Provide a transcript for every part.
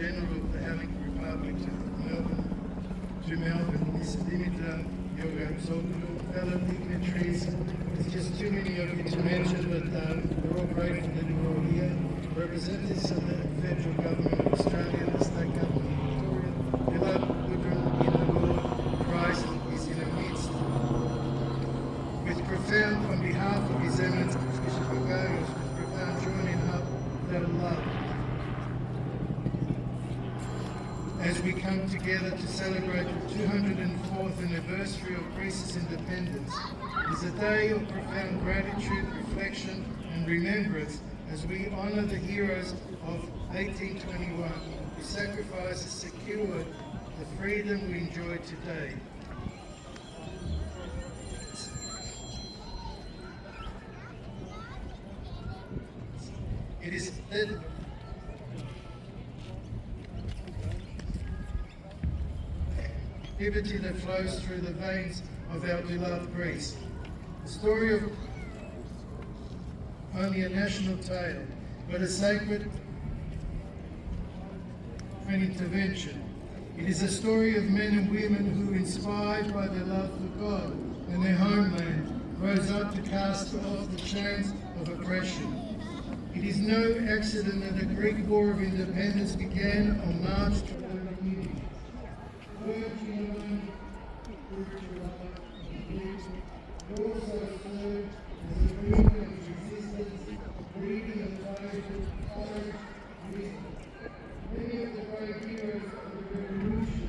General of the Hellenic Republic to Melbourne, Miss Dimitra Yoganzoglou, fellow dignitaries. There's just too many of you to mention, but we're all grateful that you're all here. Representatives of the federal government of Australia, the state government of Victoria, beloved brethren in the Lord, Christ is in our midst. With profound, on behalf of His Eminence Bishop Gregarios, with profound joy in heart, without love, as we come together to celebrate the 204th anniversary of Greece's independence, is a day of profound gratitude, reflection and remembrance as we honour the heroes of 1821 whose sacrifices secured the freedom we enjoy today. It is liberty that flows through the veins of our beloved Greece. The story of only a national tale, but a sacred and intervention. It is a story of men and women who, inspired by their love for God and their homeland, rose up to cast off the chains of oppression. It is no accident that the Greek War of Independence began on March 20. Also served as a beacon of resistance, breeding of courage, wisdom. Many of the great heroes of the revolution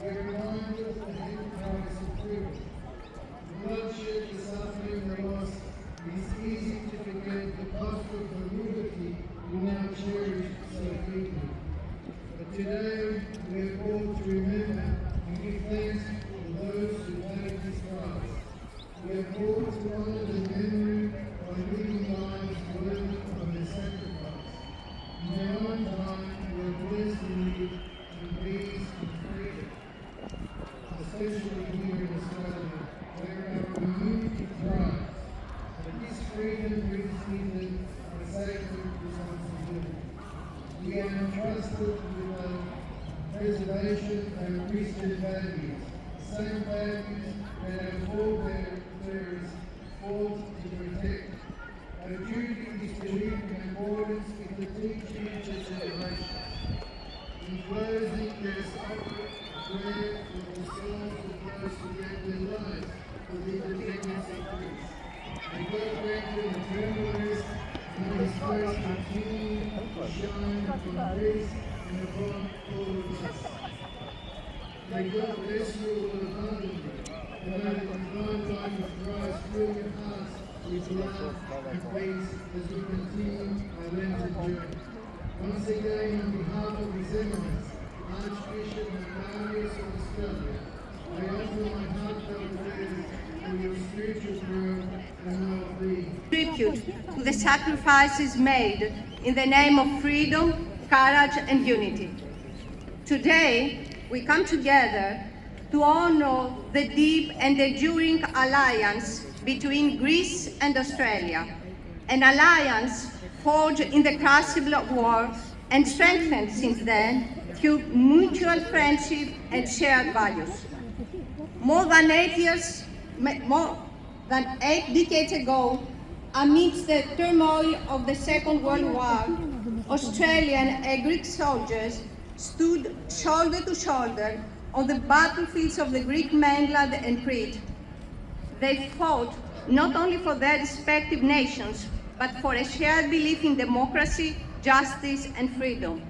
were reminded of the enterprise of freedom. The bloodshed, the suffering, the loss, it is easy to forget the cost of the liberty we now cherish so deeply. But today we are called to remember and give thanks for those who paid this price. We are called to honor their memory by living lives worthy of their sacrifice. In their own time, we are blessed to live in peace and freedom, especially here in Australia, where our community thrives. But this freedom brings with it a sacred responsibility. We are entrusted with the preservation of Christian values, the same values that our forebears fought to protect. Our duty is to live in accordance with the teachings of the generation. In closing, there is prayer for the souls of those who gave their lives for the independence of Greece. May God grant them eternal rest, and His grace continue to shine upon Greece and upon all of us. May God bless you all abundantly, and may the divine life of Christ fill your hearts with love and peace as we continue our Lenten journey. Once again, on behalf of His Eminence, Archbishop Memorial of Australia, I offer my heartfelt prayers for your spiritual growth and well-being. Tribute to the sacrifices made in the name of freedom, courage, and unity. Today, we come together to honor the deep and enduring alliance between Greece and Australia, an alliance forged in the crucible of war and strengthened since then through mutual friendship and shared values. More than 8 decades ago, amidst the turmoil of the Second World War, Australian and Greek soldiers stood shoulder to shoulder on the battlefields of the Greek mainland and Crete. They fought not only for their respective nations, but for a shared belief in democracy, justice, and freedom.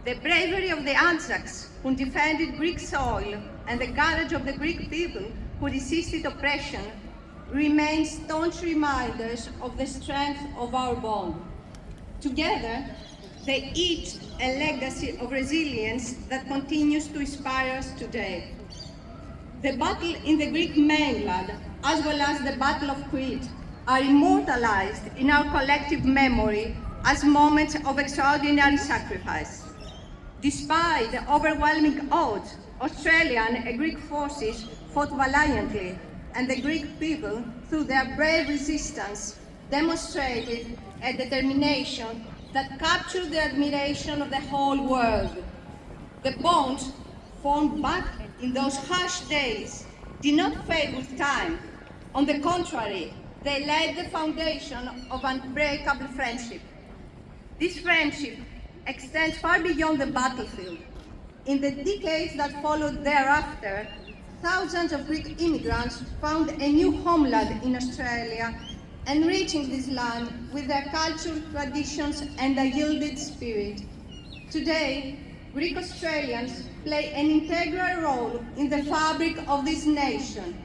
The bravery of the Anzacs, who defended Greek soil, and the courage of the Greek people who resisted oppression remain staunch reminders of the strength of our bond. Together, they each a legacy of resilience that continues to inspire us today. The battle in the Greek mainland, as well as the Battle of Crete, are immortalized in our collective memory as moments of extraordinary sacrifice. Despite the overwhelming odds, Australian and Greek forces fought valiantly, and the Greek people, through their brave resistance, demonstrated a determination that captured the admiration of the whole world. The bonds formed back in those harsh days did not fade with time. On the contrary, they laid the foundation of unbreakable friendship. This friendship extends far beyond the battlefield. In the decades that followed thereafter, thousands of Greek immigrants found a new homeland in Australia, enriching this land with their cultural traditions and a yielded spirit. Today, Greek Australians play an integral role in the fabric of this nation,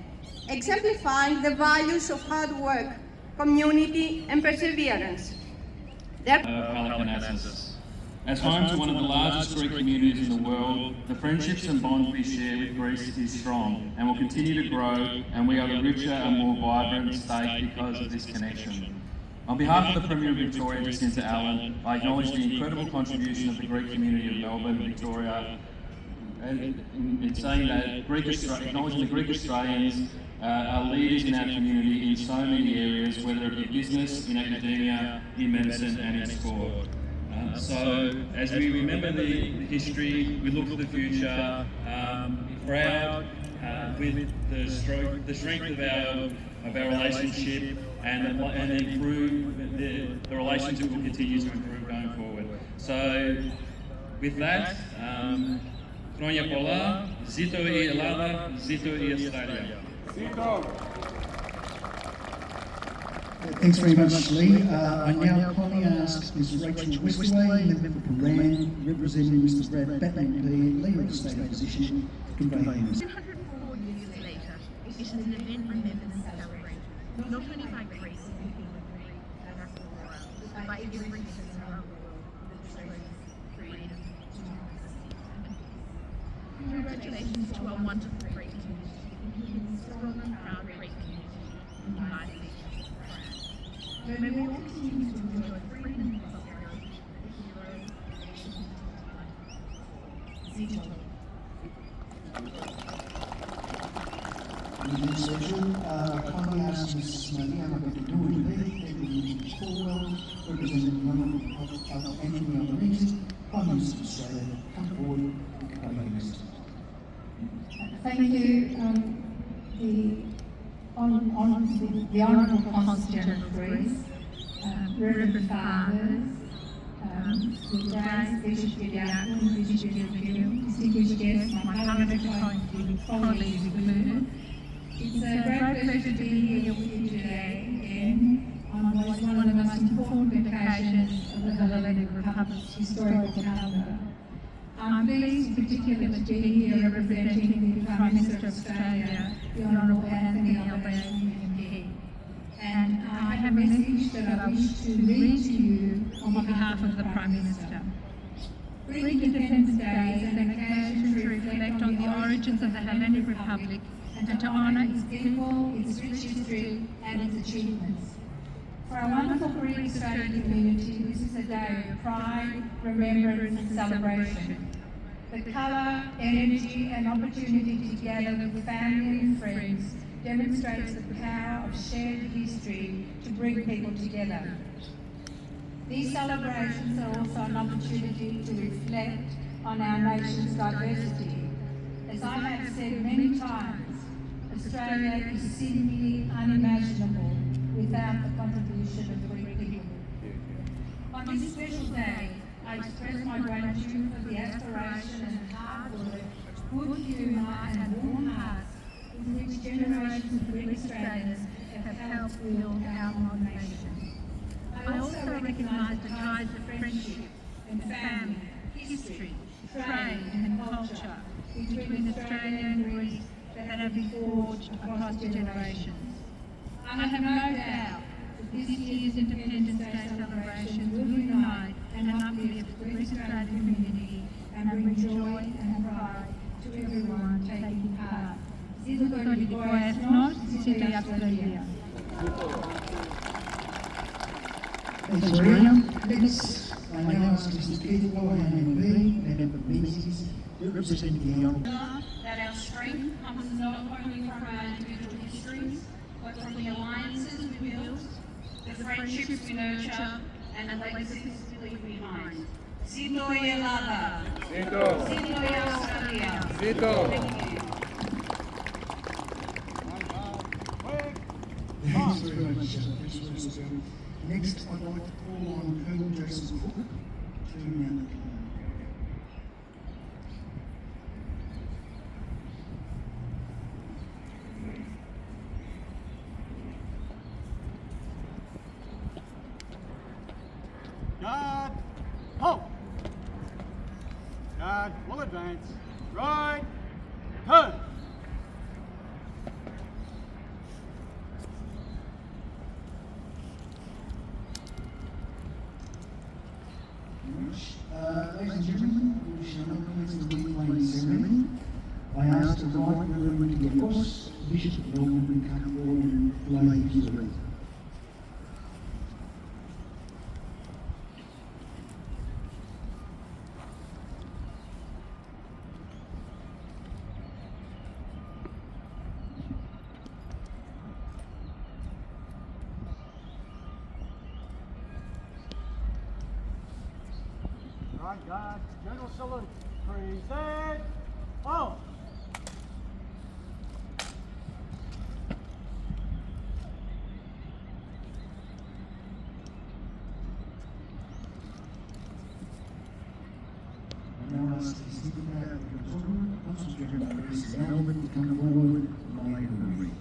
exemplifying the values of hard work, community, and perseverance. As home to one of the largest Greek communities in the world, the friendships and bonds we share with Greece is strong and will continue to grow, and we are the richer and more vibrant state because of this connection. On behalf of the Premier of Victoria, Jacinta Allen, I acknowledge the incredible contribution of the Greek community of Melbourne, Victoria, in saying that acknowledging the Greek Australians are leaders in our community in so many areas, whether it be business, in academia, in medicine and in sport. So as we remember the history, we look to the future, proud with the strength of our relationship and improve the relationship will continue to improve going forward. So with that, χρόνια πολλά, ζήτω η Ελλάδα, ζήτω η Αυστραλία. Thanks very much, Lee. I now kindly ask Ms. Rachel Westaway, Member for Paran, representing Mr. Brad Batman, the Leader of the State Opposition, to convey him. 104 years later, it is an event remembered and celebrated, not only by Greece and people of Greek and the world, but by every citizen around the world that shows freedom to democracy. Congratulations to our wonderful Greek community, including the strong and proud Greek community in the United States. May we all continue to enjoy freedom and prosperity, the heroes of the nation of time. In this session, I kindly ask Ms. Mariana Bettaduri, Deputy Cornwell, representing the Government of Anthony Albanese, Prime Minister of Australia, come forward and convey the message. Thank you. The Honourable Constituent of Greece, Reverend Fathers, the Grace, Bishop Gideon, Bishop Gideon, distinguished guests, my colleagues included. It's a great pleasure to be here with you today again on what is one of the most important occasions of the Hellenic Republic's historical calendar. I'm pleased in particular to be here representing the Prime Minister of Australia, the Honourable Anthony Albanese MP. And I have a message that I wish to read to you on behalf of the Prime Minister. Greek Independence Day is an occasion to reflect on the origins of the Hellenic Republic and to honour its people, its rich history and its achievements. For our wonderful Greek Australian community, this is a day of pride, remembrance and celebration. The colour, energy and opportunity to gather with family and friends demonstrates the power of shared history to bring people together. These celebrations are also an opportunity to reflect on our nation's diversity. As I have said many times, Australia is simply unimaginable without the contribution of Greek people. On this special day, I express my gratitude for the aspiration and hard work, good humour and warm hearts with which generations of Greek Australians have helped build our modern nation. I also recognise the ties of friendship and family, history, trade and culture between Australia and Greece that have been forged across generations. I have no doubt that this year's Independence Day celebration will unite and uplift the Greek Australian community and bring joy and pride to everyone taking part. Ζήτω το ελληνικό έθνος, ζήτω η Αυστραλία. Thanks, Maria. Next, I now ask Mr. Keith Lohan, MP, Member for Menzies, representing the Honourable. That our strength comes not only from our individual histories, but from the alliances we build, the friendships we nurture, and the legacies we leave behind. Ζήτω η Ελλάδα! Ζήτω! Ζήτω η Αυστραλία! Ζήτω! Thanks very much, Next, I'd like to call on Colonel Jason Cook to mount the climb. Guard, halt! Guard, full advance. Right, turn! Ladies and gentlemen, we shall now commence the wreath laying ceremony. I ask the Right Reverend Ghos, Bishop of Melbourne, to come forward and lay his wreath. Right, guys. General salute. Present. Oh. I now ask the Speaker of the Authority, Concentrated on Wreaths Melbourne, to come forward and lay the wreath.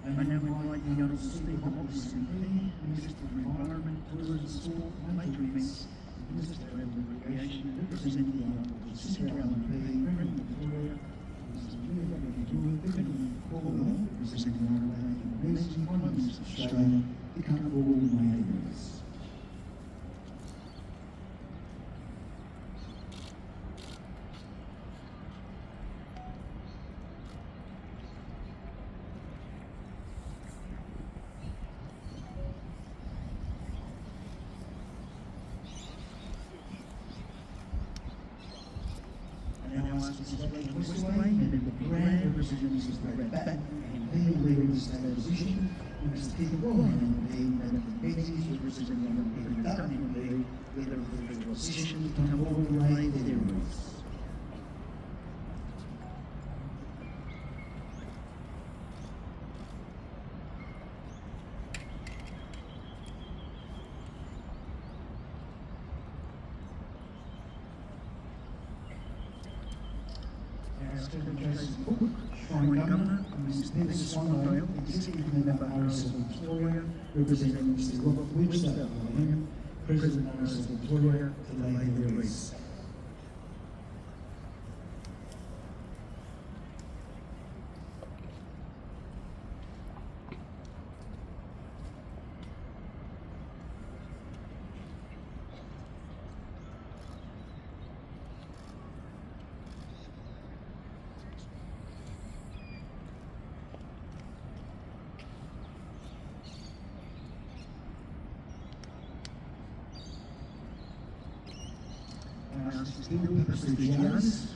I now invite the Honourable Speaker of the Assembly, Minister of Environment, Tourism, Sport, Major Events, Minister of Recreation, representing the Honourable Sister LMP, Reverend Victoria, Mr. representing the Honourable Prime Minister of Australia, to come forward and lay the wreaths. Grand representatives of the Batten and legal leader of the state opposition, Mr. Peter Warren MP, Madam Betty's representing Peter Dutton MP, leader of the legal opposition, to come forward and lay their wreaths. Shrine Governor, Mrs. Peter Swannell, Executive Member RSL Victoria, representing Mr. Robert Webster, President RSL Victoria, to lay their wreaths.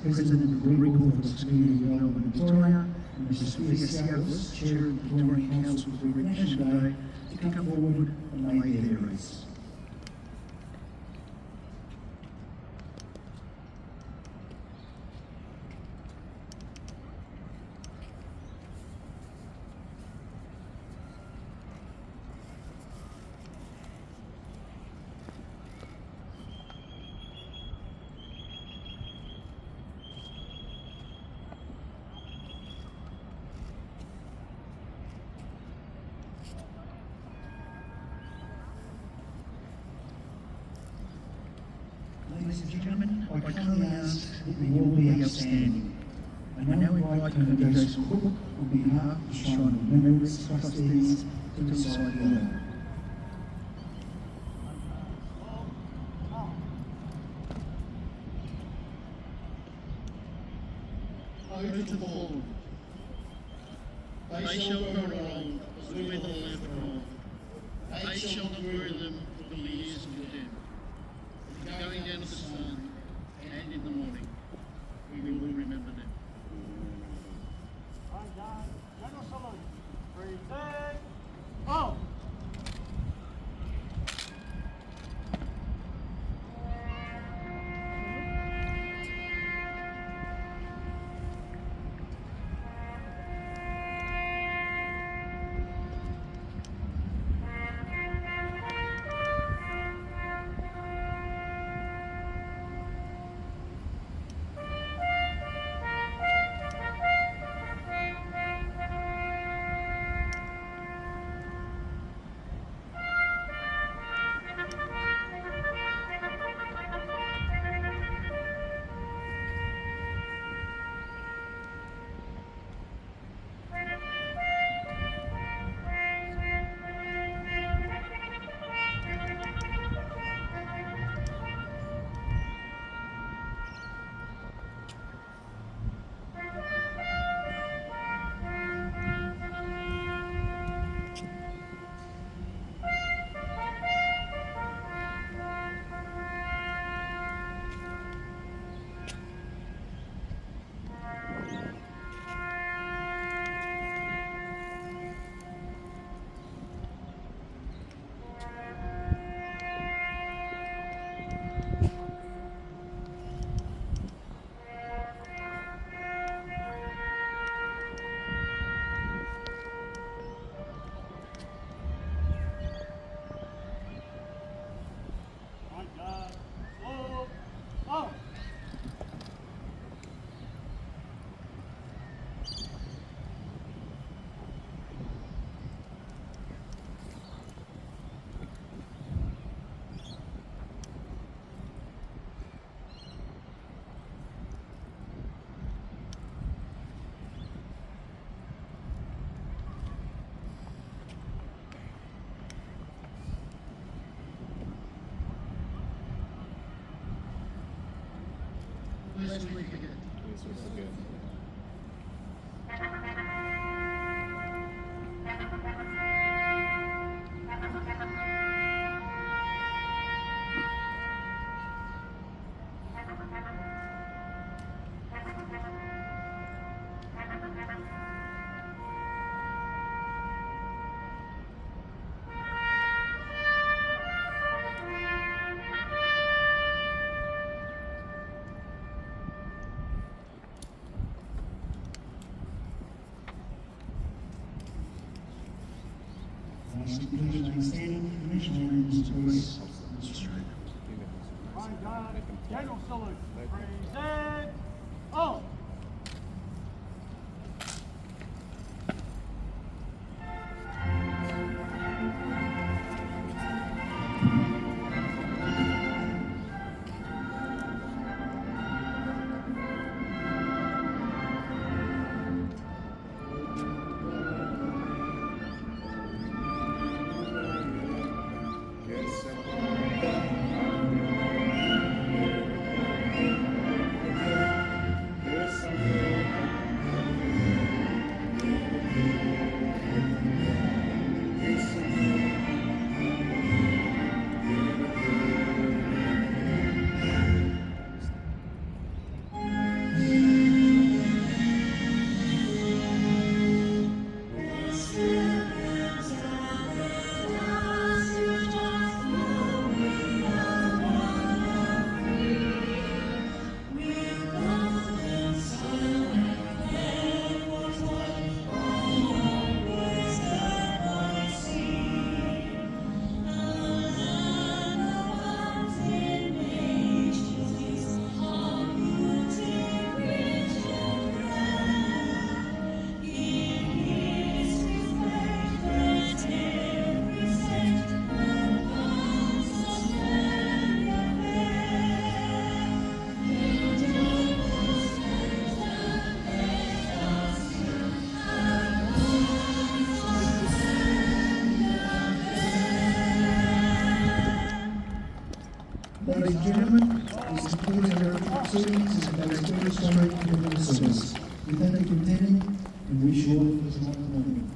President of the Greek Orthodox Community of Melbourne, Victoria, and Mrs. Sophia Siagos, Chair of the Victorian Council for Greek Nation Day, to come forward and lay their wreaths. Ladies and gentlemen, I kindly ask that we all be outstanding. I now invite Colonel Joseph Cook, on behalf of the Shrine of Remembrance trustees, to recite the honour. Over to the fallen. They shall go wrong as the weather left wrong. They shall not worry them for the years of them. Going down to the sun and in the morning, we will remember them. Right, guys. General salute. Present. Oh. General salute. Present. All. Ladies and gentlemen, this is Paul American proceedings. This is about a very straight criminal service. We thank you for attending and wish you all a pleasant morning.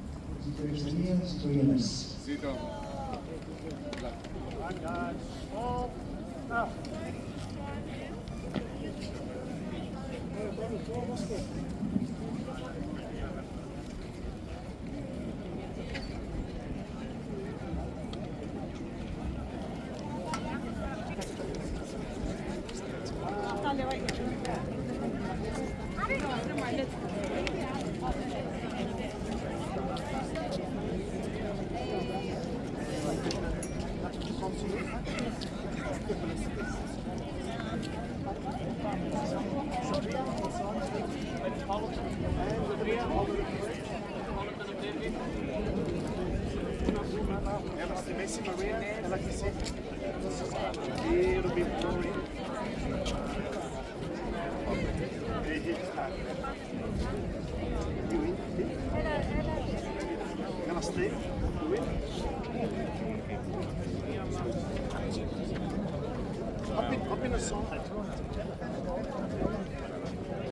Up in the side.